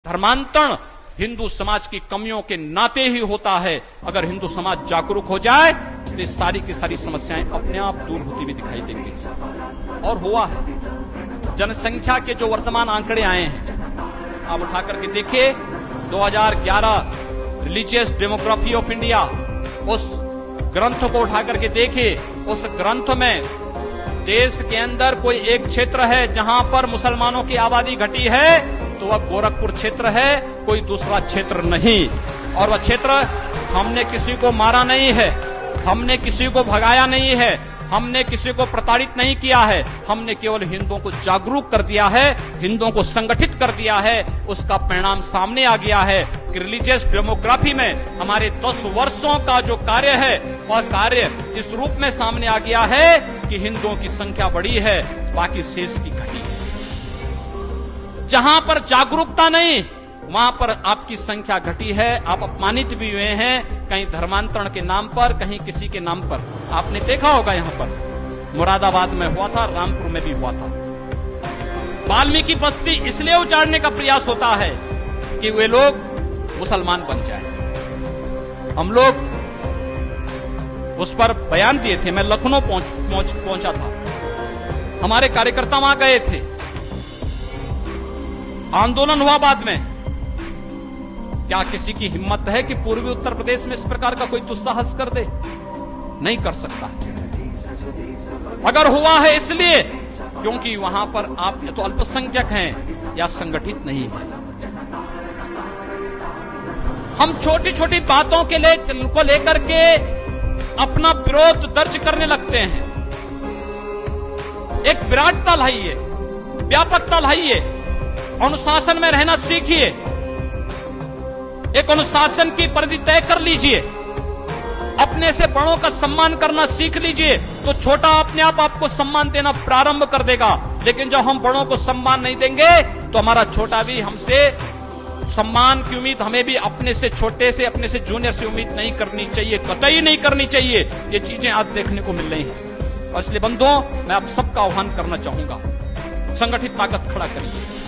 धर्मांतरण हिंदू समाज की कमियों के नाते ही होता है। अगर हिंदू समाज जागरूक हो जाए तो ये सारी की सारी समस्याएं अपने आप दूर होती हुई दिखाई देंगी। और हुआ है। जनसंख्या के जो वर्तमान आंकड़े आए हैं आप उठा करके देखिए, 2011 रिलीजियस डेमोग्राफी ऑफ इंडिया, उस ग्रंथ को उठा करके देखिए। उस ग्रंथ में देश के अंदर कोई एक क्षेत्र है जहां पर मुसलमानों की आबादी घटी है तो वह गोरखपुर क्षेत्र है, कोई दूसरा क्षेत्र नहीं। और वह क्षेत्र हमने किसी को मारा नहीं है, हमने किसी को भगाया नहीं है, हमने किसी को प्रताड़ित नहीं किया है, हमने केवल हिंदुओं को जागरूक कर दिया है, हिंदुओं को संगठित कर दिया है। उसका परिणाम सामने आ गया है कि रिलीजियस डेमोग्राफी में हमारे 10 वर्षों का जो कार्य है वह कार्य इस रूप में सामने आ गया है कि हिंदुओं की संख्या बढ़ी है, बाकी शेष की घटी है। जहां पर जागरूकता नहीं वहां पर आपकी संख्या घटी है। आप अपमानित भी हुए हैं, कहीं धर्मांतरण के नाम पर, कहीं किसी के नाम पर। आपने देखा होगा यहां पर मुरादाबाद में हुआ था, रामपुर में भी हुआ था। वाल्मीकि बस्ती इसलिए उजाड़ने का प्रयास होता है कि वे लोग मुसलमान बन जाए। हम लोग उस पर बयान दिए थे, मैं लखनऊ पहुंचा था, हमारे कार्यकर्ता वहां गए थे, आंदोलन हुआ बाद में। क्या किसी की हिम्मत है कि पूर्वी उत्तर प्रदेश में इस प्रकार का कोई दुस्साहस कर दे? नहीं कर सकता। अगर हुआ है इसलिए क्योंकि वहां पर आप या तो अल्पसंख्यक हैं या संगठित नहीं है। हम छोटी छोटी बातों को लेकर के अपना विरोध दर्ज करने लगते हैं। एक विराटता लाइए, व्यापकता लाइए, अनुशासन में रहना सीखिए, एक अनुशासन की परिधि तय कर लीजिए, अपने से बड़ों का सम्मान करना सीख लीजिए, तो छोटा अपने आप आपको सम्मान देना प्रारंभ कर देगा। लेकिन जब हम बड़ों को सम्मान नहीं देंगे तो हमारा छोटा भी हमसे सम्मान की उम्मीद, हमें भी अपने से छोटे से, अपने से जूनियर से उम्मीद नहीं करनी चाहिए, कतई नहीं करनी चाहिए। ये चीजें आज देखने को मिल रही हैं। और इसलिए बंधुओं, मैं आप सबका आह्वान करना चाहूंगा, संगठित ताकत खड़ा करिए।